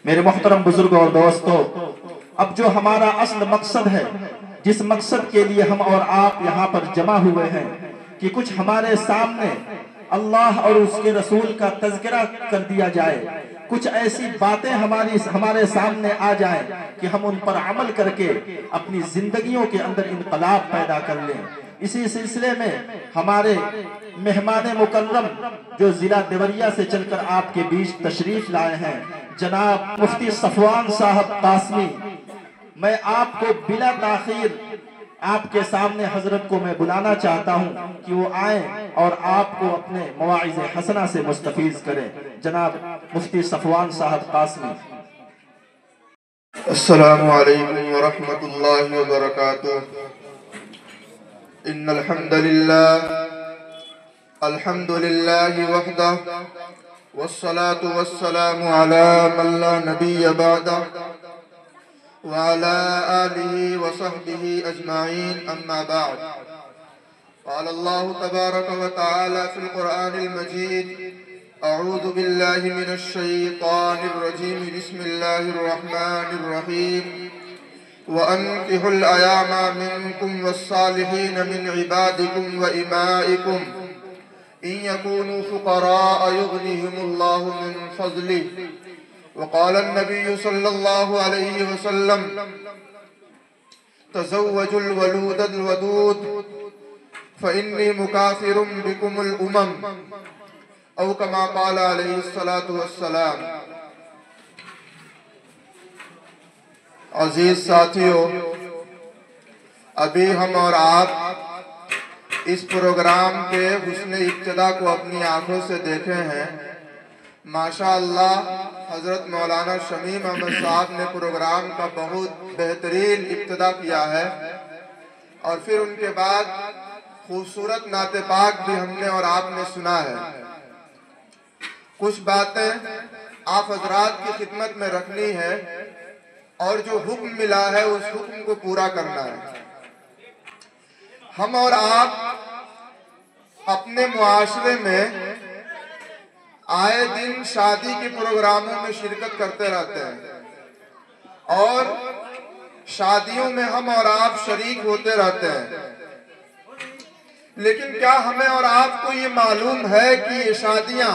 میرے محترم بزرگوں اور دوستوں، اب جو ہمارا اصل مقصد ہے، جس مقصد کے لیے ہم اور آپ یہاں پر جمع ہوئے ہیں، کہ کچھ ہمارے سامنے اللہ اور اس کے رسول کا تذکرہ کر دیا جائے، کچھ ایسی باتیں ہمارے سامنے آ جائیں کہ ہم ان پر عمل کر کے اپنی زندگیوں کے اندر انقلاب پیدا کر لیں۔ اسی سلسلے میں ہمارے مہمان مکرم جو ضلع دیوریا سے چل کر آپ کے بیچ تشریف لائے ہیں، جناب مفتی صفوان صاحب قاسمی، میں آپ کو بلا تاخیر آپ کے سامنے حضرت کو میں بلانا چاہتا ہوں کہ وہ آئیں اور آپ کو اپنے مواعظ حسنہ سے مستفیض کریں۔ جناب مفتی صفوان صاحب قاسمی۔ السلام علیکم ورحمۃ اللہ وبرکاتہ۔ ان الحمد للہ وحدہ والصلاة والسلام علی من لا نبی بعدہ وعلى آله وصحبه أجمعين أما بعد قال الله تبارك وتعالى في القرآن المجيد أعوذ بالله من الشيطان الرجيم بسم الله الرحمن الرحيم وأنكحوا الأيام منكم والصالحين من عبادكم وإمائكم إن يكونوا فقراء يغنيهم الله من فضله وقال النبي صلى الله عليه وسلم تزوجوا الولود الودود فإني مكاثر بكم الأمم أو كما قال عليه الصلاة والسلام۔ عزیز ساتھیو، ابھی ہم اور آپ اس پروگرام کے حسن ابتدا کو اپنی آنکھوں سے دیکھے ہیں۔ ماشاءاللہ حضرت مولانا شمیم احمد صاحب نے پروگرام کا بہت بہترین ابتدا کیا ہے، اور پھر ان کے بعد خوبصورت نعت پاک بھی ہم نے اور آپ نے سنا ہے۔ کچھ باتیں آپ حضرات کی خدمت میں رکھنی ہے، اور جو حکم ملا ہے اس حکم کو پورا کرنا ہے۔ ہم اور آپ اپنے معاشرے میں آئے دن شادی کے پروگراموں میں شرکت کرتے رہتے ہیں، اور شادیوں میں ہم اور آپ شریک ہوتے رہتے ہیں، لیکن کیا ہمیں اور آپ کو یہ معلوم ہے کہ یہ شادیاں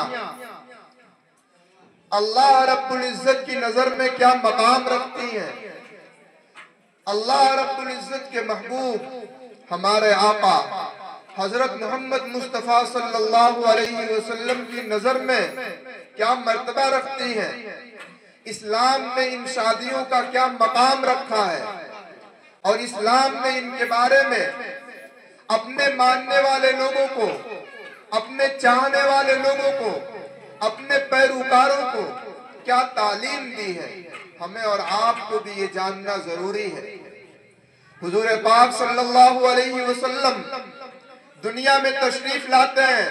اللہ رب العزت کی نظر میں کیا مقام رکھتی ہیں؟ اللہ رب العزت کے محبوب ہمارے آقا حضرت محمد مصطفیٰ صلی اللہ علیہ وسلم کی نظر میں کیا مرتبہ رکھتی ہیں؟ اسلام نے ان شادیوں کا کیا مقام رکھا ہے؟ اور اسلام نے ان کے بارے میں اپنے ماننے والے لوگوں کو، اپنے چاہنے والے لوگوں کو، اپنے پیروکاروں کو کیا تعلیم دی ہے؟ ہمیں اور آپ کو بھی یہ جاننا ضروری ہے۔ حضور پاک صلی اللہ علیہ وسلم دنیا میں تشریف لاتے ہیں،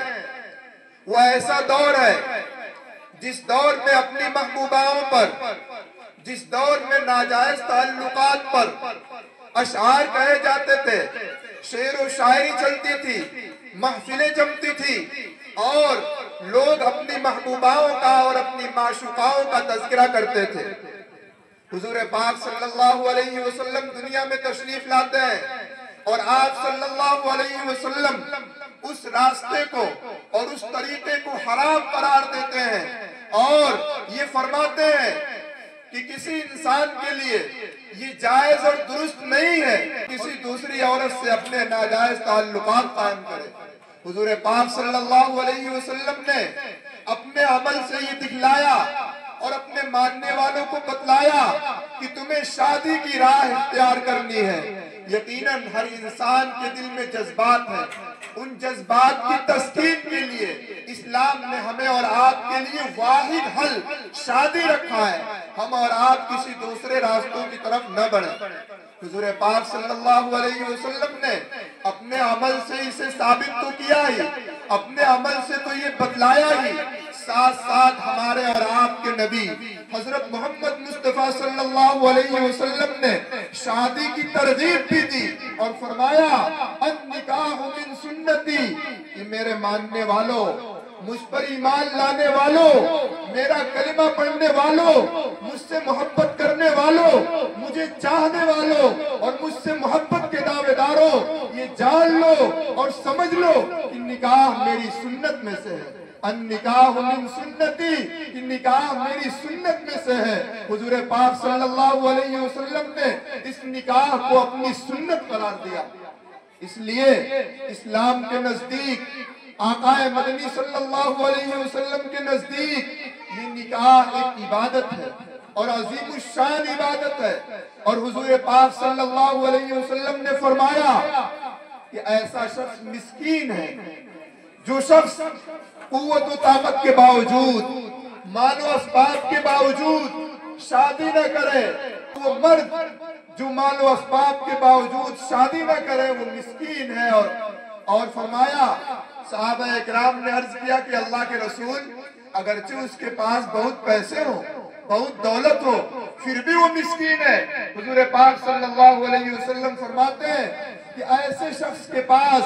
وہ ایسا دور ہے جس دور میں اپنی محبوباؤں پر، جس دور میں ناجائز تعلقات پر اشعار کہے جاتے تھے، شعر و شاعری چلتی تھی، محفلیں جمتی تھی، اور لوگ اپنی محبوباؤں کا اور اپنی معشوقاؤں کا تذکرہ کرتے تھے۔ حضور پاک صلی اللہ علیہ وسلم دنیا میں تشریف لاتے ہیں، اور آپ صلی اللہ علیہ وسلم اس راستے کو اور اس طریقے کو حرام قرار دیتے ہیں، اور یہ فرماتے ہیں کہ کسی انسان کے لیے یہ جائز اور درست نہیں ہے کسی دوسری عورت سے اپنے ناجائز تعلقات قائم کرے۔ حضور پاک صلی اللہ علیہ وسلم نے اپنے عمل سے یہ دکھلایا اور اپنے ماننے والوں کو بتلایا کہ تمہیں شادی کی راہ اختیار کرنی ہے۔ یقیناً ہر انسان کے دل میں جذبات ہیں، ان جذبات کی تسکین کے لیے اسلام نے ہمیں اور آپ کے لیے واحد حل شادی رکھا ہے۔ ہم اور آپ کسی دوسرے راستوں کی طرف نہ بڑھیں۔ حضور پاک صلی اللہ علیہ وسلم نے اپنے عمل سے اسے ثابت تو کیا ہی، اپنے عمل سے تو یہ بتلایا ہی، ساتھ ساتھ ہمارے اور آپ کے نبی حضرت محمد مصطفیٰ صلی اللہ علیہ وسلم نے شادی کی ترغیب بھی دی اور فرمایا النکاح من سنتی، کہ میرے ماننے والوں مجھ پر ایمان لانے والوں، میرا کلمہ پڑھنے والوں، مجھ سے محبت کرنے والوں، مجھے چاہنے والوں اور مجھ سے محبت کے دعوے داروں، یہ جان لو اور سمجھ لو کہ نکاح میری سنت میں سے ہے۔ النکاح من سنتی، کہ نکاح میری سنت میں سے ہے۔ حضور پاک صلی اللہ علیہ وسلم نے اس نکاح کو اپنی سنت قرار دیا۔ اس لیے اسلام کے نزدیک، آقا مدنی صلی اللہ علیہ وسلم کے نزدیک یہ نکاح ایک عبادت ہے اور عظیم الشان عبادت ہے۔ اور حضور پاک صلی اللہ علیہ وسلم نے فرمایا کہ ایسا شخص مسکین ہے جو شخص قوت و طاقت کے باوجود، مال و اسباب کے باوجود شادی نہ کرے۔ وہ مرد جو مال و اسباب کے باوجود شادی نہ کرے وہ مسکین ہے۔ اور فرمایا، صحابہ اکرام نے عرض کیا کہ اللہ کے رسول، اگرچہ اس کے پاس بہت پیسے ہو، بہت دولت ہو، پھر بھی وہ مسکین ہے۔ حضور پاک صلی اللہ علیہ وسلم فرماتے ہیں کہ ایسے شخص کے پاس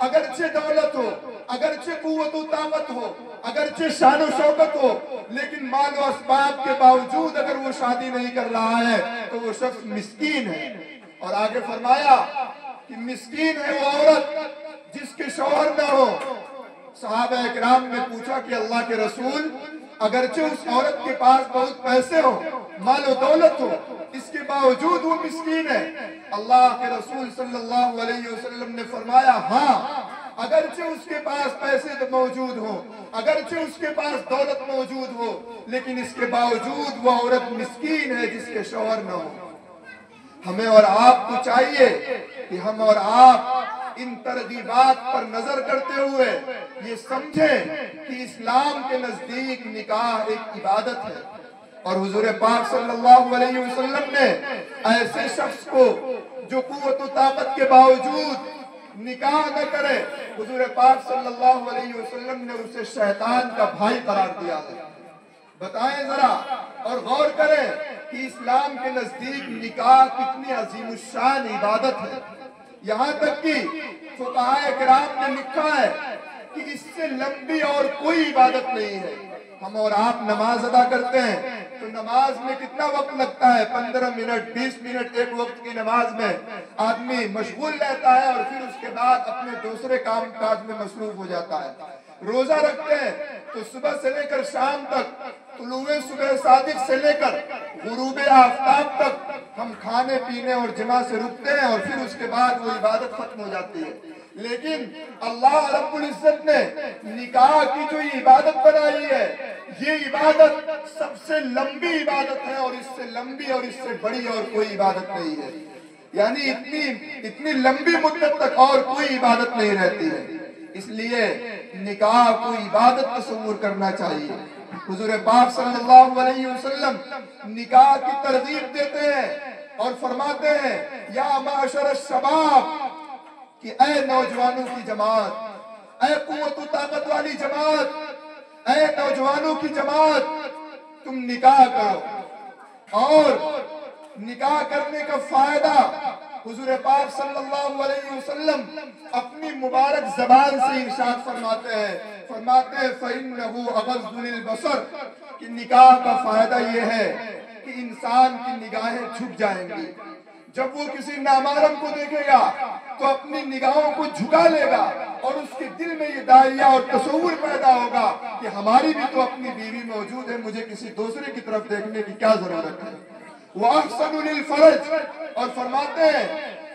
اگرچہ دولت ہو، اگرچہ قوت و طاقت ہو، اگرچہ شان و شوکت ہو، لیکن مال و اسباب کے باوجود اگر وہ شادی نہیں کر رہا ہے تو وہ شخص مسکین ہے۔ اور آگے فرمایا کہ مسکین ہے وہ عورت جس کے شوہر نہ ہو۔ صحابہ اکرام نے پوچھا کہ اللہ کے رسول، اگرچہ اس عورت کے پاس بہت پیسے ہو، مال و دولت ہو، اس کے باوجود وہ مسکین ہے؟ اللہ کے رسول صلی اللہ علیہ وسلم نے فرمایا، ہاں، اگرچہ اس کے پاس پیسے موجود ہو، اگرچہ اس کے پاس دولت موجود ہو، لیکن اس کے باوجود وہ عورت مسکین ہے جس کے شوہر نہ ہو۔ ہمیں اور آپ کو چاہیے کہ ہم اور آپ ان ترغیبات پر نظر کرتے ہوئے یہ سمجھیں کہ اسلام کے نزدیک نکاح ایک عبادت ہے۔ اور حضور پاک صلی اللہ علیہ وسلم نے ایسے شخص کو جو قوت و طاقت کے باوجود نکاح نہ کرے، حضور پاک صلی اللہ علیہ وسلم نے اسے شیطان کا بھائی قرار دیا ہے۔ بتائیں ذرا اور غور کریں کہ اسلام کے نزدیک نکاح کتنی عظیم الشان عبادت ہے۔ یہاں تک کہ فقہاء کرام نے لکھا ہے کہ اس سے لمبی اور کوئی عبادت نہیں ہے۔ ہم اور آپ نماز ادا کرتے ہیں تو نماز میں کتنا وقت لگتا ہے؟ 15 منٹ 20 منٹ ایک وقت کی نماز میں آدمی مشغول رہتا ہے اور پھر اس کے بعد اپنے دوسرے کام کاج میں مصروف ہو جاتا ہے۔ روزہ رکھتے ہیں تو صبح سے لے کر شام تک، طلوع صبح صادق سے لے کر غروب آفتاب تک ہم کھانے پینے اور جماع سے رکتے ہیں اور پھر اس کے بعد وہ عبادت ختم ہو جاتی ہے۔ لیکن اللہ رب العزت نے نکاح کی جو عبادت بنائی ہے، یہ عبادت سب سے لمبی عبادت ہے اور اس سے لمبی اور اس سے بڑی اور کوئی عبادت نہیں ہے۔ یعنی اتنی لمبی مدت تک اور کوئی عبادت نہیں رہتی ہے۔ اس لیے نکاح کو عبادت تصور کرنا چاہیے۔ حضور پاک صلی اللہ علیہ وسلم نکاح کی ترغیب دیتے ہیں اور فرماتے ہیں، یا معاشر الشباب، کہ اے نوجوانوں کی جماعت، اے قوت و طاقت والی جماعت، اے نوجوانوں کی جماعت، تم نکاح کرو۔ اور نکاح کرنے کا فائدہ حضور پاک صلی اللہ علیہ وسلم اپنی مبارک زبان سے ارشاد فرماتے ہیں فَإِنَّهُ أَغَضُّ لِلْبَصَرِ، کہ نکاح کا فائدہ یہ ہے کہ انسان کی نگاہیں جھک جائیں گی۔ جب وہ کسی نامحرم کو دیکھے گا تو اپنی نگاہوں کو جھکا لے گا اور اس کے دل میں یہ داعیہ اور تصور پیدا ہوگا کہ ہماری بھی تو اپنی بیوی موجود ہے، مجھے کسی دوسرے کی طرف دیکھنے کی کیا ضرورت ہے۔ وَأَحْسَنُ لِلْفَرْجِ، اور فرماتے ہیں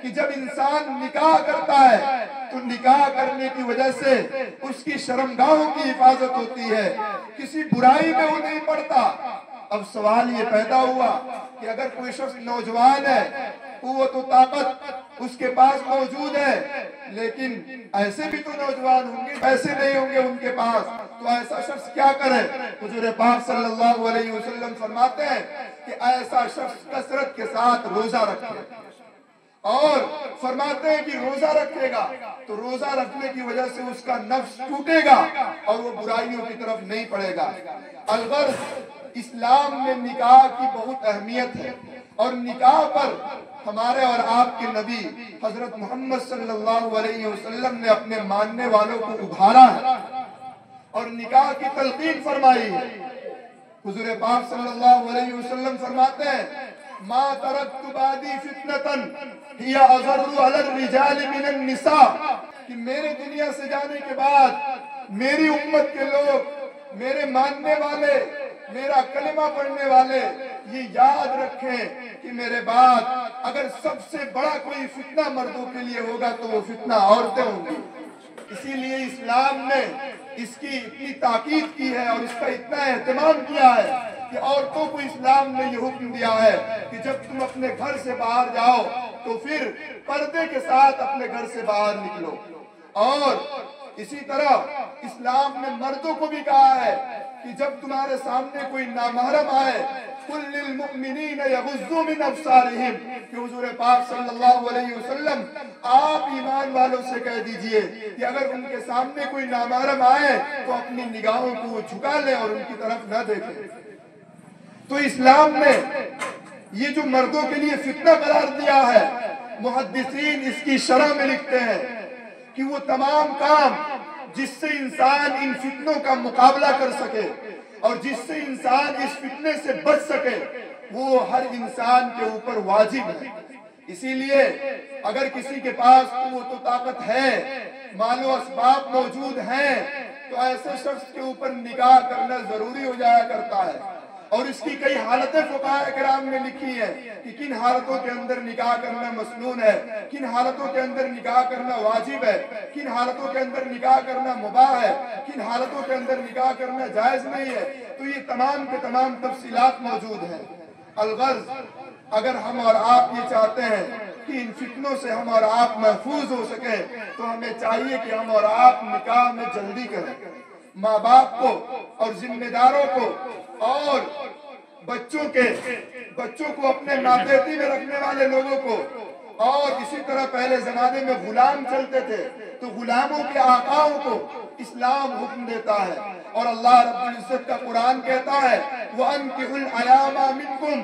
کہ جب انسان نکاح کرتا ہے تو نکاح کرنے کی وجہ سے اس کی شرمگاہوں کی حفاظت ہوتی ہے، کسی برائی میں وہ نہیں پڑتا۔ اب سوال یہ پیدا ہوا کہ اگر کوئی شخص نوجوان ہے، قوت و طاقت اس کے پاس موجود ہے، لیکن ایسے بھی تو نوجوان ہوں گے، ایسے نہیں ہوں گے ان کے پاس، تو ایسا شخص کیا کرے؟ حضور پاک صلی اللہ علیہ وسلم فرماتے ہیں کہ ایسا شخص کثرت کے ساتھ روزہ رکھے، اور فرماتے ہیں کہ روزہ رکھے گا تو روزہ رکھنے کی وجہ سے اس کا نفس ٹوٹے گا اور وہ برائیوں کی طرف نہیں پڑے گا۔ الغرض اسلام میں نکاح کی بہت اہمیت ہے، اور نکاح پر ہمارے اور آپ کے نبی حضرت محمد صلی اللہ علیہ وسلم نے اپنے ماننے والوں کو ابھارا ہے۔ اور نکاح کی تلقین فرمائی ہے۔ حضور پاک صلی اللہ علیہ وسلم فرماتے ہیں ما ترکت بعدی فتنتن ہی اضر علی الرجال من النساء، کہ میرے دنیا سے جانے کے بعد میری امت کے لوگ، میرے ماننے والے، میرا کلمہ پڑھنے والے یہ یاد رکھیں کہ میرے بعد اگر سب سے بڑا کوئی فتنہ مردوں کے لیے ہوگا تو وہ فتنہ عورتیں ہوں گی۔ اسی لیے اسلام نے اس کی اتنی تاکید کی ہے اور اس کا اتنا اہتمام کیا ہے کہ عورتوں کو اسلام نے یہ حکم دیا ہے کہ جب تم اپنے گھر سے باہر جاؤ تو پھر پردے کے ساتھ اپنے گھر سے باہر نکلو۔ اور اسی طرح اسلام نے مردوں کو بھی کہا ہے کہ جب تمہارے سامنے کوئی نامحرم آئے قُلْ لِلْمُؤْمِنِينَ يَغُضُّوا مِنْ أَبْصَارِهِمْ، کہ حضور پاک صلی اللہ علیہ وسلم آپ ایمان والوں سے کہہ دیجئے کہ اگر ان کے سامنے کوئی نامحرم آئے تو اپنی نگاہوں کو وہ جھکا لے اور ان کی طرف نہ دیکھے۔ تو اسلام نے یہ جو مردوں کے لیے فتنہ قرار دیا ہے، محدثین اس کی شرح میں لکھتے ہیں کہ وہ تمام کام جس سے انسان ان فتنوں کا مقابلہ کر سکے اور جس سے انسان اس فتنے سے بچ سکے وہ ہر انسان کے اوپر واجب ہے۔ اسی لیے اگر کسی کے پاس قوت و طاقت ہے، مال و اسباب موجود ہیں، تو ایسے شخص کے اوپر نکاح کرنا ضروری ہو جایا کرتا ہے۔ اور اس کی کئی حالتیں فقہاء کرام نے لکھی ہیں کہ کن حالتوں کے اندر نکاح کرنا مسنون ہے، کن حالتوں کے اندر نکاح کرنا واجب ہے، کن حالتوں کے اندر نکاح کرنا مباح ہے، کن حالتوں کے اندر نکاح کرنا جائز نہیں ہے۔ تو یہ تمام کے تمام تفصیلات موجود ہیں۔ الغرض اگر ہم اور آپ یہ چاہتے ہیں کہ ان فتنوں سے ہم اور آپ محفوظ ہو سکیں تو ہمیں چاہیے کہ ہم اور آپ نکاح میں جلدی کریں۔ ماں باپ کو اور ذمہ داروں کو اور بچوں کو اپنے ماتحتی میں رکھنے والے لوگوں کو، اور اسی طرح پہلے زمانے میں غلام چلتے تھے تو غلاموں کے آقاؤں کو اسلام حکم دیتا ہے، اور اللہ رب العزت کا قرآن کہتا ہے وَأَنْكِحُوا الْأَيَامَ مِنْكُمْ،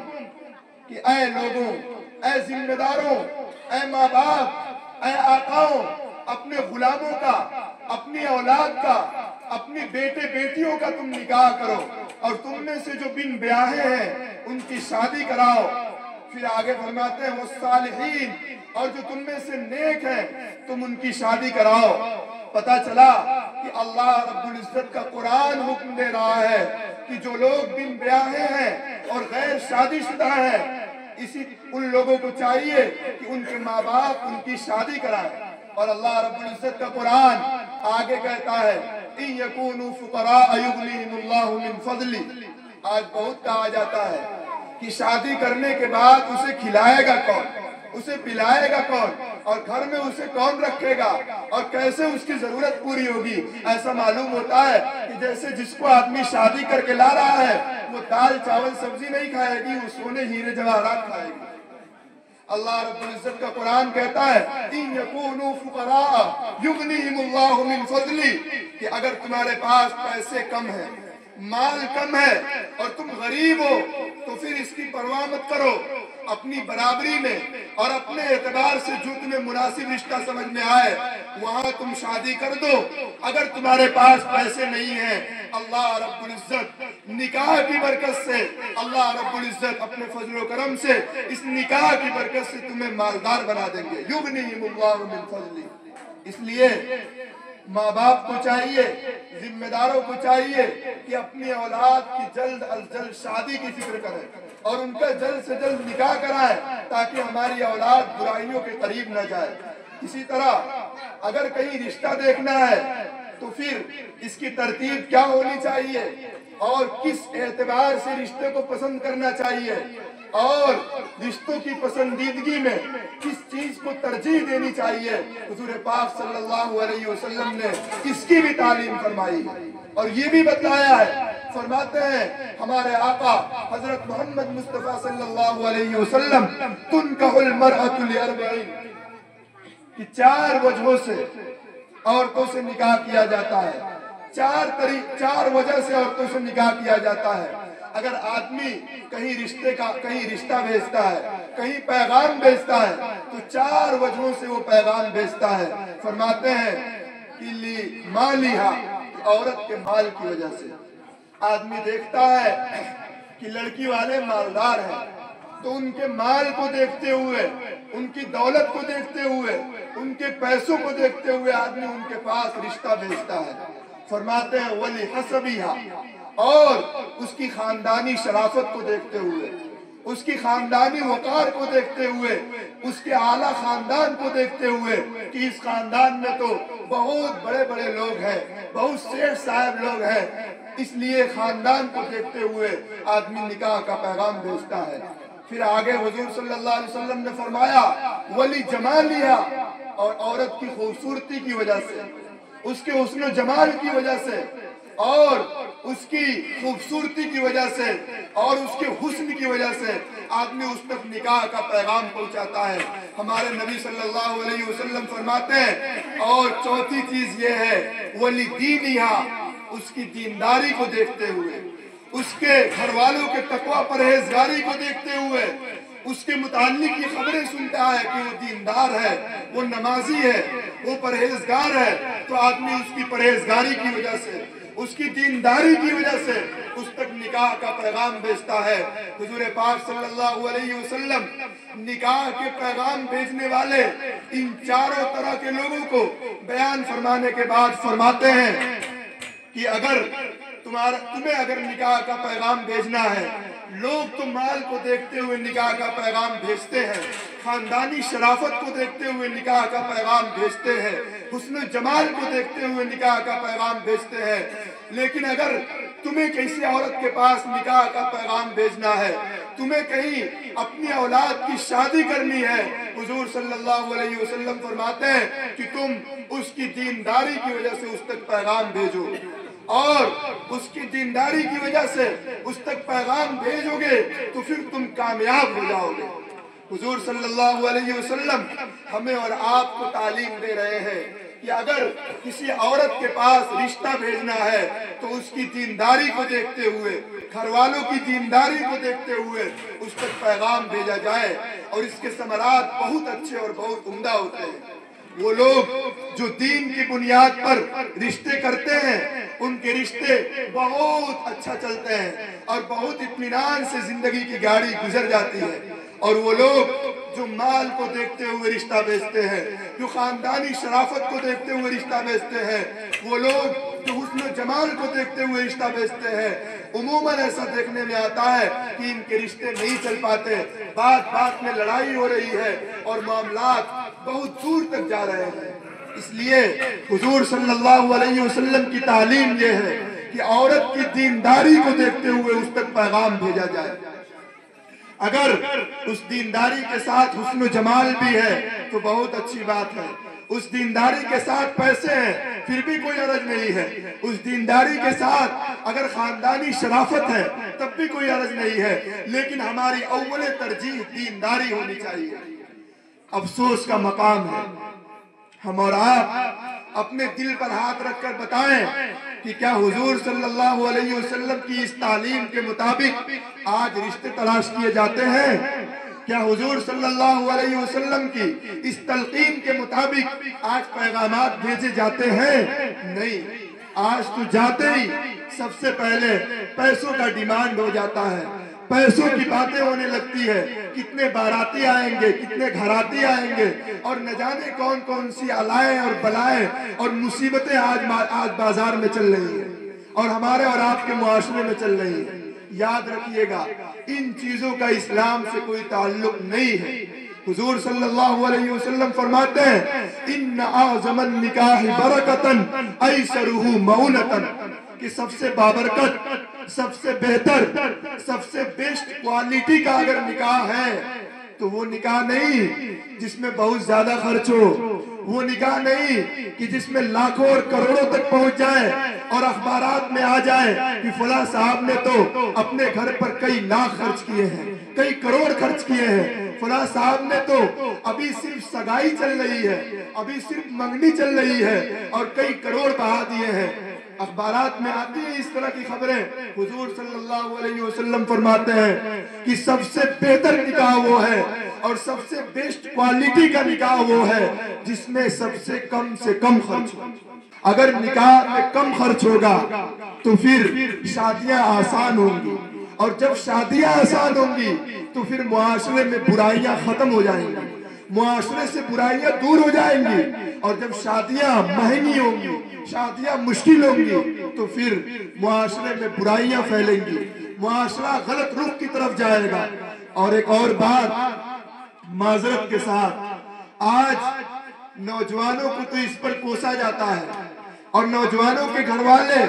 کہ اے لوگوں، اے ذمہ داروں، اے ماں باپ، اے آقاؤں، اپنے غلاموں کا، اپنی اولاد کا، اپنی بیٹے بیٹیوں کا تم نکاح کرو، اور تم میں سے جو بن بیاہے ہیں ان کی شادی کراؤ۔ پھر آگے فرماتے ہیں والصالحین، اور جو تم میں سے نیک ہیں تم ان کی شادی کراؤ۔ پتہ چلا کہ اللہ رب العزت کا قرآن حکم دے رہا ہے کہ جو لوگ بن بیاہے ہیں اور غیر شادی شدہ ہیں ان لوگوں کو چاہیے کہ ان کے ماں باپ ان کی شادی کرائیں۔ اور اللہ رب العزت کا قرآن آگے کہتا ہے إِن يَكُونُوا فُقَرَاءَ يُغْنِهِمُ اللَّهُ مِنْ فَضْلِهِ، آج بہت کہا جاتا ہے کہ شادی کرنے کے بعد اسے کھلائے گا کون، اسے پلائے گا کون، اور گھر میں اسے کون رکھے گا، اور کیسے اس کی ضرورت پوری ہوگی۔ ایسا معلوم ہوتا ہے کہ جیسے جس کو آدمی شادی کر کے لا رہا ہے وہ دال چاول سبزی نہیں کھائے گی، وہ سونے ہیرے جواہرات کھائے گی۔ اللہ رب العزت کا قرآن کہتا ہے إِن يَكُونُوا فُقَرَاءَ يُغْنِهِمُ اللَّهُ مِنْ فَضْلِهِ، کہ اگر تمہارے پاس پیسے کم ہیں، مال کم ہے اور تم غریب ہو تو پھر اس کی پرواہ مت کرو، اپنی برابری میں اور اپنے اعتبار سے جو تمہیں مناسب رشتہ سمجھ میں آئے وہاں تم شادی کر دو۔ اگر تمہارے پاس پیسے نہیں ہیں، اللہ رب العزت نکاح کی برکت سے، اللہ رب العزت اپنے فضل و کرم سے اس نکاح کی برکت سے تمہیں مالدار بنا دیں گے۔ یغنیہم اللہ من فضلہ۔ اس لیے ماں باپ کو چاہیے، ذمہ داروں کو چاہیے کہ اپنی اولاد کی جلد از جلد شادی کی فکر کریں اور ان کا جلد سے جلد نکاح کرائیں تاکہ ہماری اولاد برائیوں کے قریب نہ جائے۔ اسی طرح اگر کہیں رشتہ دیکھنا ہے تو پھر اس کی ترتیب کیا ہونی چاہیے اور کس اعتبار سے رشتے کو پسند کرنا چاہیے اور رشتوں کی پسندیدگی میں کس چیز کو ترجیح دینی چاہیے، حضور پاک صلی اللہ علیہ وسلم نے اس کی بھی تعلیم فرمائی اور یہ بھی بتلایا ہے۔ فرماتے ہیں ہمارے آقا حضرت محمد مصطفیٰ صلی اللہ علیہ وسلم تنکح المرأة لأربعین، کہ 4 وجہوں سے عورتوں سے نکاح کیا جاتا ہے، 4 وجہ سے عورتوں سے نکاح کیا جاتا ہے۔ اگر آدمی کہیں رشتہ بھیجتا ہے، کہیں پیغام بھیجتا ہے تو 4 وجہوں سے وہ پیغام بھیجتا ہے۔ فرماتے ہیں کہ مالہا، عورت کے مال کی وجہ سے۔ آدمی دیکھتا ہے کہ لڑکی والے مالدار ہیں تو ان کے مال کو دیکھتے ہوئے، ان کی دولت کو دیکھتے ہوئے، ان کے پیسوں کو دیکھتے ہوئے آدمی ان کے پاس رشتہ بھیجتا ہے۔ فرماتے ہیں ولی حسبیہا، اور اس کی خاندانی شرافت کو دیکھتے ہوئے، اس کی خاندانی وقار کو دیکھتے ہوئے، اس کے اعلیٰ خاندان کو دیکھتے ہوئے کہ اس خاندان میں تو بہت بڑے بڑے لوگ ہیں، بہت سیٹھ صاحب لوگ ہیں، اس لیے خاندان کو دیکھتے ہوئے آدمی نکاح کا پیغام بھیجتا ہے۔ پھر آگے حضور صلی اللہ علیہ وسلم نے فرمایا ولی جمالیہا، اور عورت کی خوبصورتی کی وجہ سے، اس کے حسن و جمال کی وجہ سے، اور اس کی خوبصورتی کی وجہ سے، اور اس کے حسن کی وجہ سے آدمی اس تک نکاح کا پیغام پہنچاتا ہے۔ ہمارے نبی صلی اللہ علیہ وسلم فرماتے ہیں اور چوتھی چیز یہ ہے ولی دینہا، اس کی دینداری کو دیکھتے ہوئے، اس کے گھر والوں کے تقوی پرہیزگاری کو دیکھتے ہوئے، اس کے متعلق یہ خبریں سنتا ہے کہ وہ دیندار ہے، وہ نمازی ہے، وہ پرہیزگار ہے، تو آدمی اس کی پرہیزگاری کی وجہ سے، اس کی دینداری کی وجہ سے اس تک نکاح کا پیغام بھیجتا ہے۔ حضور پاک صلی اللہ علیہ وسلم نکاح کے پیغام بھیجنے والے ان چاروں طرح کے لوگوں کو بیان فرمانے کے بعد فرماتے ہیں کہ اگر تمہیں اگر نکاح کا پیغام بھیجنا ہے، لوگ تو مال کو دیکھتے ہوئے نکاح کا پیغام بھیجتے ہیں، خاندانی شرافت کو دیکھتے ہوئے نکاح کا پیغام بھیجتے ہیں، حسن و جمال کو دیکھتے ہوئے نکاح کا پیغام بھیجتے ہیں، لیکن اگر تمہیں کسی عورت کے پاس نکاح کا پیغام بھیجنا ہے، تمہیں کہیں اپنی اولاد کی شادی کرنی ہے، حضور صلی اللہ علیہ وسلم فرماتے ہیں کہ تم اس کی دینداری کی وجہ سے اس تک پیغام بھیجو، اور اس کی دینداری کی وجہ سے اس تک پیغام بھیجو گے تو پھر تم کامیاب ہو جاؤ گے۔ حضور صلی اللہ علیہ وسلم ہمیں اور آپ کو تعلیم دے رہے ہیں کہ اگر کسی عورت کے پاس رشتہ بھیجنا ہے تو اس کی دینداری کو دیکھتے ہوئے، گھر والوں کی دینداری کو دیکھتے ہوئے اس تک پیغام بھیجا جائے، اور اس کے ثمرات بہت اچھے اور بہت عمدہ ہوتے ہیں۔ وہ لوگ جو دین کی بنیاد پر رشتے کرتے ہیں ان کے رشتے بہت اچھا چلتے ہیں اور بہت اطمینان سے زندگی کی گاڑی گزر جاتی ہے، اور وہ لوگ جو مال کو دیکھتے ہوئے رشتہ بھیجتے ہیں، جو خاندانی شرافت کو دیکھتے ہوئے رشتہ بھیجتے ہیں، وہ لوگ جو حسن و جمال کو دیکھتے ہوئے رشتہ بھیجتے ہیں، عموماً ایسا دیکھنے میں آتا ہے کہ ان کے رشتے نہیں چل پاتے، بات بات میں لڑائی ہو رہی ہے اور معاملات بہت دور تک جا رہے ہیں۔ اس لیے حضور صلی اللہ علیہ وسلم کی تعلیم یہ ہے کہ عورت کی دینداری کو دیکھتے ہوئے اس تک پیغام بھیجا جائے۔ اگر اس دینداری کے ساتھ حسن و جمال بھی ہے تو بہت اچھی بات ہے، اس دینداری کے ساتھ پیسے ہیں پھر بھی کوئی عرض نہیں ہے، اس دینداری کے ساتھ اگر خاندانی شرافت ہے تب بھی کوئی عرض نہیں ہے، لیکن ہماری اول ترجیح دینداری ہونی چاہیے۔ افسوس کا مقام ہے، ہم اور آپ اپنے دل پر ہاتھ رکھ کر بتائیں کہ کیا حضور صلی اللہ علیہ وسلم کی اس تعلیم کے مطابق آج رشتے تلاش کیے جاتے ہیں؟ کیا حضور صلی اللہ علیہ وسلم کی اس تلقین کے مطابق آج پیغامات بھیجے جاتے ہیں؟ نہیں، آج تو جاتے ہی سب سے پہلے پیسوں کا ڈیمانڈ ہو جاتا ہے، پیسوں کی باتیں ہونے لگتی ہے، کتنے باراتی آئیں گے، کتنے گھراتی آئیں گے، اور نہ جانے کون کون سی علائیں اور بلائیں اور مصیبتیں آج بازار میں چل رہی ہیں اور ہمارے اور آپ کے معاشرے میں چل رہی ہیں۔ یاد رکھیے گا ان چیزوں کا اسلام سے کوئی تعلق نہیں ہے۔ حضور صلی اللہ علیہ وسلم فرماتے ہیں ان اعظم النکاح برکتن ایسرہ مؤنتن، کہ سب سے بابرکت، سب سے بہتر، سب سے بیسٹ کوالٹی کا اگر نکاح ہے تو وہ نکاح نہیں جس میں بہت زیادہ خرچ ہو، وہ نکاح نہیں کہ جس میں لاکھوں اور کروڑوں تک پہنچ جائے اور اخبارات میں آ جائے کہ فلاں صاحب نے تو اپنے گھر پر کئی لاکھ خرچ کیے ہیں، کئی کروڑ خرچ کیے ہیں، فلاں صاحب نے تو ابھی صرف سگائی چل رہی ہے، ابھی صرف منگنی چل رہی ہے اور کئی کروڑ بہا دیے ہیں۔ اخبارات میں آتی ہیں اس طرح کی خبریں۔ حضور صلی اللہ علیہ وسلم فرماتے ہیں کہ سب سے بہتر نکاح وہ ہے اور سب سے بیسٹ کوالٹی کا نکاح وہ ہے جس میں سب سے کم خرچ ہو۔ اگر نکاح میں کم خرچ ہوگا تو پھر شادیاں آسان ہوں گی، اور جب شادیاں آسان ہوں گی تو پھر معاشرے میں برائیاں ختم ہو جائیں گی، معاشرے سے برائیاں دور ہو جائیں گی۔ اور جب شادیاں مہنگی ہوں گی، شادیاں مشکل ہوں گی تو پھر معاشرے میں برائیاں پھیلیں گی، معاشرہ غلط رخ کی طرف جائے گا۔ اور ایک اور بات معذرت کے ساتھ، آج نوجوانوں کو تو اس پر کوسا جاتا ہے، اور نوجوانوں کے گھر والے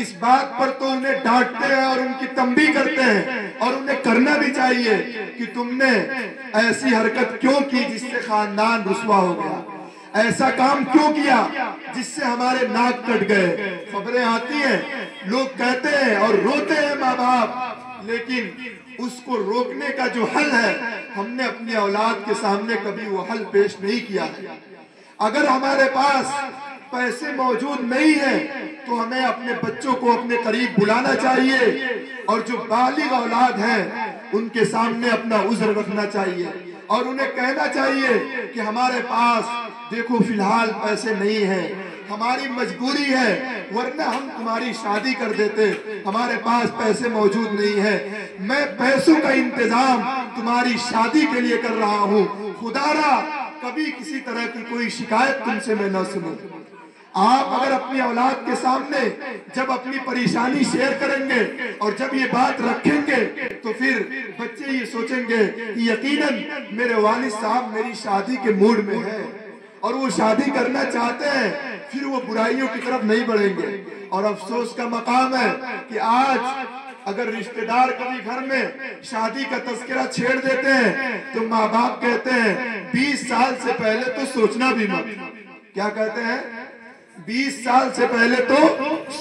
اس بات پر تو انہیں ڈانٹتے ہیں اور ان کی تنبیہ کرتے ہیں، اور انہیں کرنا بھی چاہیے کہ تم نے ایسی حرکت کیوں کی جس سے خاندان رسوا ہو گیا، ایسا کام کیوں کیا جس سے ہمارے ناک کٹ گئے۔ خبریں آتی ہیں، لوگ کہتے ہیں اور روتے ہیں ماں باپ، لیکن اس کو روکنے کا جو حل ہے ہم نے اپنی اولاد کے سامنے کبھی وہ حل پیش نہیں کیا ہے۔ اگر ہمارے پاس پیسے موجود نہیں ہیں تو ہمیں اپنے بچوں کو اپنے قریب بلانا چاہیے، اور جو بالغ اولاد ہیں ان کے سامنے اپنا عذر رکھنا چاہیے، اور انہیں کہنا چاہیے کہ ہمارے پاس دیکھو فی الحال پیسے نہیں ہیں، ہماری مجبوری ہے، ورنہ ہم تمہاری شادی کر دیتے، ہمارے پاس پیسے موجود نہیں ہیں، میں پیسوں کا انتظام تمہاری شادی کے لیے کر رہا ہوں، خدا را کبھی کسی طرح کی کوئی شکایت تم سے میں نہ سنوں۔ آپ اگر اپنی اولاد کے سامنے جب اپنی پریشانی شیئر کریں گے اور جب یہ بات رکھیں گے تو پھر بچے یہ سوچیں گے کہ یقیناً میرے والد صاحب میری شادی کے موڈ میں ہیں اور وہ شادی کرنا چاہتے ہیں، پھر وہ برائیوں کی طرف نہیں بڑھیں گے۔ اور افسوس کا مقام ہے کہ آج اگر رشتہ دار کبھی گھر میں شادی کا تذکرہ چھیڑ دیتے ہیں تو ماں باپ کہتے ہیں 20 سال سے پہلے تو سوچنا بھی مت۔ کیا کہتے ہیں؟ 20 سال سے پہلے تو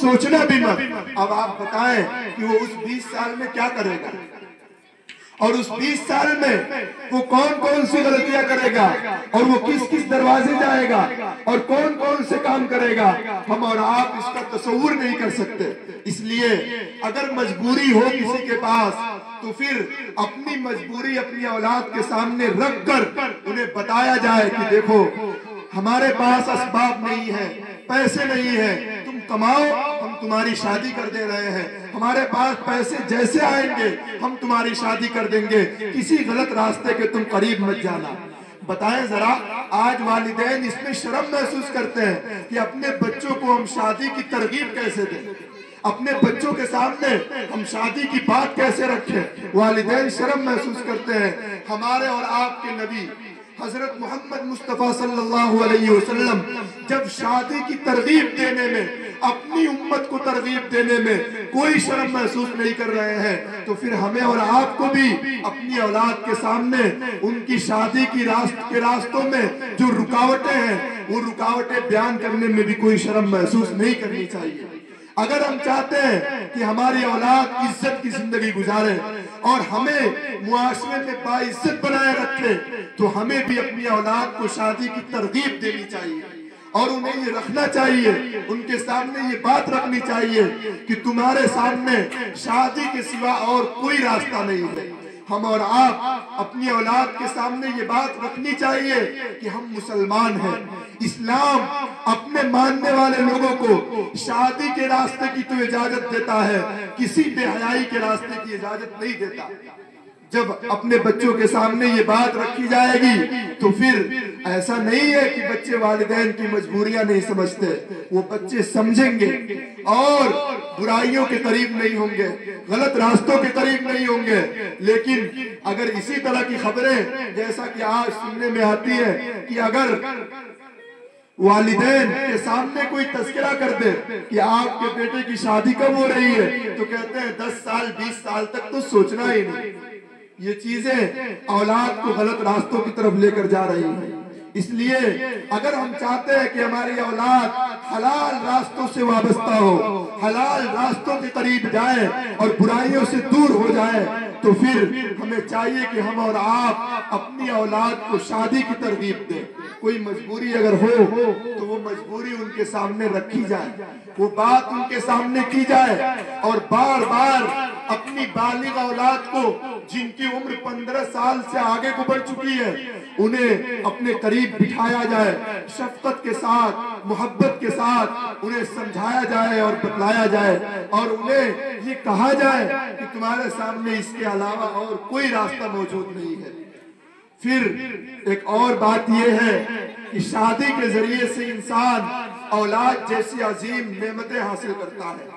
سوچنا بھی مت۔ اب آپ بتائیں کہ وہ اس 20 سال میں کیا کرے گا، اور اس 20 سال میں وہ کون کون سی غلطیاں کرے گا، اور وہ کس کس دروازے جائے گا، اور کون کون سے کام کرے گا، ہم اور آپ اس کا تصور نہیں کر سکتے۔ اس لیے اگر مجبوری ہو کسی کے پاس تو پھر اپنی مجبوری اپنی اولاد کے سامنے رکھ کر انہیں بتایا جائے کہ دیکھو ہمارے پاس اسباب نہیں ہے، پیسے نہیں ہیں، تم کماؤ ہم تمہاری شادی کر دے رہے ہیں، ہمارے پاس پیسے جیسے آئیں گے ہم تمہاری شادی کر دیں گے، کسی غلط راستے کے تم قریب مت جانا۔ بتائیں ذرا آج والدین اس میں شرم محسوس کرتے ہیں کہ اپنے بچوں کو ہم شادی کی ترغیب کیسے دیں، اپنے بچوں کے سامنے ہم شادی کی بات کیسے رکھیں۔ والدین شرم محسوس کرتے ہیں۔ ہمارے اور آپ کے نبی حضرت محمد مصطفیٰ صلی اللہ علیہ وسلم جب شادی کی ترغیب دینے میں، اپنی امت کو ترغیب دینے میں کوئی شرم محسوس نہیں کر رہے ہیں، تو پھر ہمیں اور آپ کو بھی اپنی اولاد کے سامنے ان کی شادی کی راستوں میں جو رکاوٹیں ہیں وہ رکاوٹیں بیان کرنے میں بھی کوئی شرم محسوس نہیں کرنی چاہیے۔ اگر ہم چاہتے ہیں کہ ہماری اولاد عزت کی زندگی گزارے اور ہمیں معاشرے میں باعزت بنائے رکھے تو ہمیں بھی اپنی اولاد کو شادی کی ترغیب دینی چاہیے، اور انہیں یہ رکھنا چاہیے، ان کے سامنے یہ بات رکھنی چاہیے کہ تمہارے سامنے شادی کے سوا اور کوئی راستہ نہیں ہے۔ ہم اور آپ اپنی اولاد کے سامنے یہ بات رکھنی چاہیے کہ ہم مسلمان ہیں، اسلام اپنے ماننے والے لوگوں کو شادی کے راستے کی تو اجازت دیتا ہے، کسی بے حیائی کے راستے کی اجازت نہیں دیتا۔ جب اپنے بچوں کے سامنے یہ بات رکھی جائے گی تو پھر ایسا نہیں ہے کہ بچے والدین کی مجبوریاں نہیں سمجھتے، وہ بچے سمجھیں گے اور برائیوں کے قریب نہیں ہوں گے، غلط راستوں کے قریب نہیں ہوں گے۔ لیکن اگر اسی طرح کی خبریں جیسا کہ آج سننے میں آتی ہے کہ اگر والدین کے سامنے کوئی تذکرہ کر دے کہ آپ کے بیٹے کی شادی کب ہو رہی ہے تو کہتے ہیں 10 سال 20 سال تک تو سوچنا ہی نہیں۔ یہ چیزیں اولاد کو غلط راستوں کی طرف لے کر جا رہی ہیں۔ اس لیے اگر ہم چاہتے ہیں کہ ہماری اولاد حلال راستوں سے وابستہ ہو، حلال راستوں کے قریب جائے اور برائیوں سے دور ہو جائے، تو پھر ہمیں چاہیے کہ ہم اور آپ اپنی اولاد کو شادی کی ترغیب دیں۔ کوئی مجبوری اگر ہو تو وہ مجبوری ان کے سامنے رکھی جائے، وہ بات ان کے سامنے کی جائے، اور بار بار اپنی بالغ اولاد کو جن کی عمر 15 سال سے آگے کو بڑھ چکی ہے انہیں اپنے قریب بٹھایا جائے، شفقت کے ساتھ، محبت کے ساتھ انہیں سمجھایا جائے اور بتلایا جائے، اور انہیں یہ کہا جائے کہ تمہارے سامنے اس کے علاوہ اور کوئی راستہ موجود نہیں ہے۔ پھر ایک اور بات یہ ہے کہ شادی کے ذریعے سے انسان اولاد جیسی عظیم نعمتیں حاصل کرتا ہے۔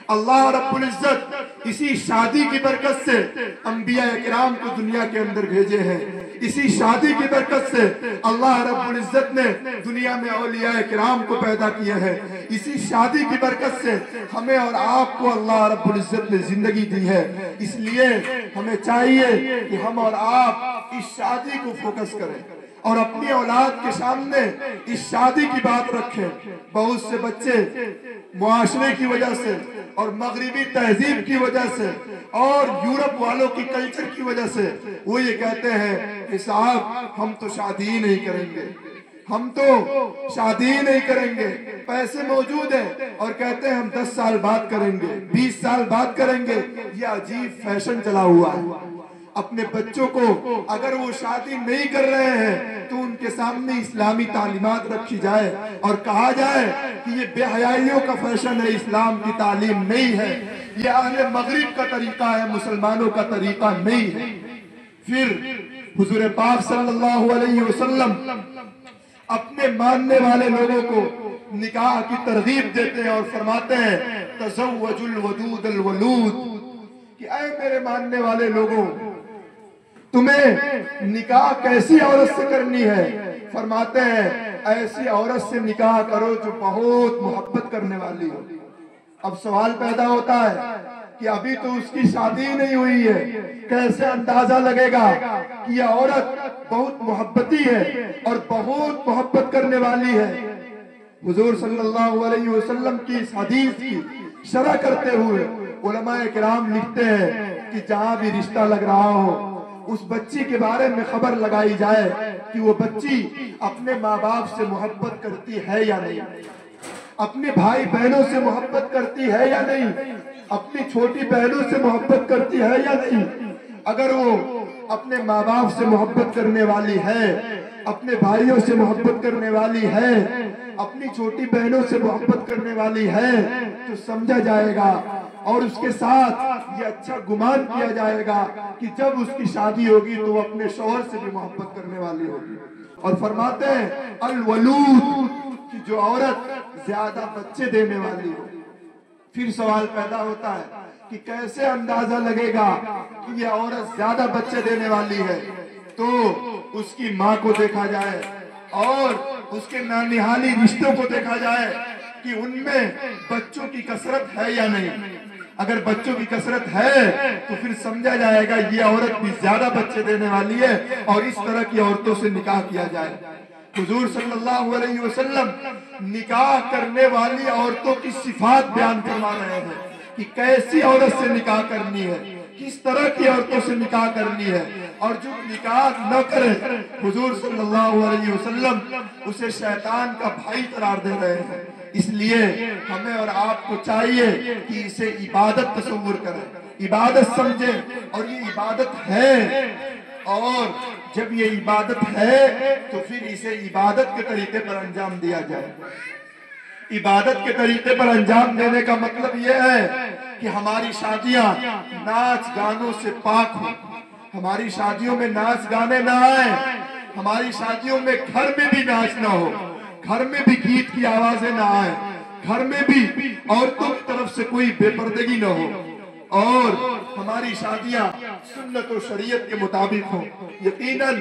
اللہ رب العزت اسی شادی کی برکت سے انبیاء کرام کو دنیا کے اندر بھیجے ہیں، اسی شادی کی برکت سے اللہ رب العزت نے دنیا میں اولیاء کرام کو پیدا کیا ہے، اسی شادی کی برکت سے ہمیں اور آپ کو اللہ رب العزت نے زندگی دی ہے۔ اس لیے ہمیں چاہیے کہ ہم اور آپ اس شادی کو فوکس کریں اور اپنی اولاد کے سامنے اس شادی کی بات رکھیں۔ بہت سے بچے معاشرے کی وجہ سے اور مغربی تہذیب کی وجہ سے اور یورپ والوں کی کلچر کی وجہ سے وہ یہ کہتے ہیں کہ صاحب ہم تو شادی ہی نہیں کریں گے، ہم تو شادی ہی نہیں کریں گے، پیسے موجود ہیں اور کہتے ہیں ہم 10 سال بعد کریں گے، 20 سال بعد کریں گے۔ یہ عجیب فیشن چلا ہوا ہے۔ اپنے بچوں کو اگر وہ شادی نہیں کر رہے ہیں تو ان کے سامنے اسلامی تعلیمات رکھی جائے اور کہا جائے کہ یہ بے حیائیوں کا فیشن ہے، اسلام کی تعلیم نہیں ہے، یہ اہل مغرب کا طریقہ ہے، مسلمانوں کا طریقہ نہیں ہے۔ پھر حضور پاک صلی اللہ علیہ وسلم اپنے ماننے والے لوگوں کو نکاح کی ترغیب دیتے ہیں اور فرماتے ہیں تزوج الودود الولود، کہ اے میرے ماننے والے لوگوں تمہیں نکاح کیسی عورت سے کرنی ہے؟ فرماتے ہیں ایسی عورت سے نکاح کرو جو بہت محبت کرنے والی ہو۔ اب سوال پیدا ہوتا ہے کہ ابھی تو اس کی شادی نہیں ہوئی ہے، کیسے اندازہ لگے گا کہ یہ عورت بہت محبتی ہے اور بہت محبت کرنے والی ہے؟ حضور صلی اللہ علیہ وسلم کی اس حدیث کی شرح کرتے ہوئے علماء کرام لکھتے ہیں کہ جہاں بھی رشتہ لگ رہا ہو اس بچی کے بارے میں خبر لگائی جائے کہ وہ بچی اپنے ماں باپ سے محبت کرتی ہے یا نہیں، اپنے بھائی بہنوں سے محبت کرتی ہے یا نہیں، اپنی چھوٹی بہنوں سے محبت کرتی ہے یا نہیں۔ اگر وہ اپنے ماں باپ سے محبت کرنے والی ہے، اپنے بھائیوں سے محبت کرنے والی ہے، اپنی چھوٹی بہنوں سے محبت کرنے والی ہے تو سمجھا جائے گا اور اس کے ساتھ یہ اچھا گمان کیا جائے گا کہ جب اس کی شادی ہوگی تو وہ اپنے شوہر سے بھی محبت کرنے والی ہوگی۔ اور فرماتے ہیں الولود، کہ جو عورت زیادہ بچے دینے والی ہو۔ پھر سوال پیدا ہوتا ہے کہ کیسے اندازہ لگے گا کہ یہ عورت زیادہ بچے دینے والی ہے؟ تو اس کی ماں کو دیکھا جائے اور اس کے نانیحالی رشتوں کو دیکھا جائے کہ ان میں بچوں کی کثرت ہے یا نہیں۔ اگر بچوں کی کثرت ہے تو پھر سمجھا جائے گا یہ عورت بھی زیادہ بچے دینے والی ہے اور اس طرح کی عورتوں سے نکاح کیا جائے۔ حضور صلی اللہ علیہ وسلم نکاح کرنے والی عورتوں کی صفات بیان فرما رہے ہیں کہ کیسی عورت سے نکاح کرنی ہے، کس طرح کی عورتوں سے نکاح کرنی ہے، اور جو نکاح نہ کرے حضور صلی اللہ علیہ وسلم اسے شیطان کا بھائی قرار دے رہے ہیں۔ اس لیے ہمیں اور آپ کو چاہیے کہ اسے عبادت تصور کریں، عبادت سمجھیں، اور یہ عبادت ہے، اور جب یہ عبادت ہے تو پھر اسے عبادت کے طریقے پر انجام دیا جائے۔ عبادت کے طریقے پر انجام دینے کا مطلب یہ ہے کہ ہماری شادیاں ناچ گانوں سے پاک ہوں، ہماری شادیوں میں ناچ گانے نہ آئیں، ہماری شادیوں میں گھر میں بھی ناچ نہ ہو، گھر میں بھی گیت کی آوازیں نہ آئیں، گھر میں بھی عورتوں کی طرف سے کوئی بے پردگی نہ ہو، اور ہماری شادیاں سنت و شریعت کے مطابق ہوں۔ یقیناً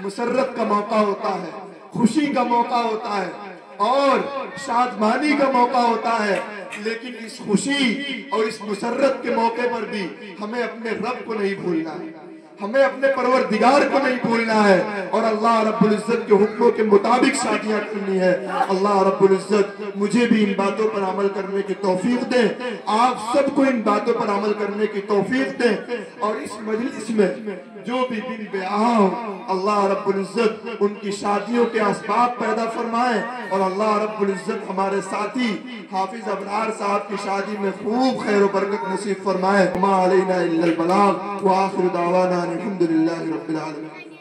مسرت کا موقع ہوتا ہے، خوشی کا موقع ہوتا ہے اور شادمانی کا موقع ہوتا ہے، لیکن اس خوشی اور اس مسرت کے موقع پر بھی ہمیں اپنے رب کو نہیں بھولنا ہے، ہمیں اپنے پروردگار کو نہیں بھولنا ہے اور اللہ رب العزت کے حکموں کے مطابق شادیاں کرنی ہے۔ اللہ رب العزت مجھے بھی ان باتوں پر عمل کرنے کی توفیق دے، آپ سب کو ان باتوں پر عمل کرنے کی توفیق دے، اور اس مجلس میں جو بھی بن بیاہ ہو اللہ رب العزت ان کی شادیوں کے اسباب پیدا فرمائے، اور اللہ رب العزت ہمارے ساتھی حافظ ابرار صاحب کی شادی میں خوب خیر و برکت نصیب فرمائے۔ ما علینا الا البلاغ وآخر دعوانا الحمدللہ رب العالمین۔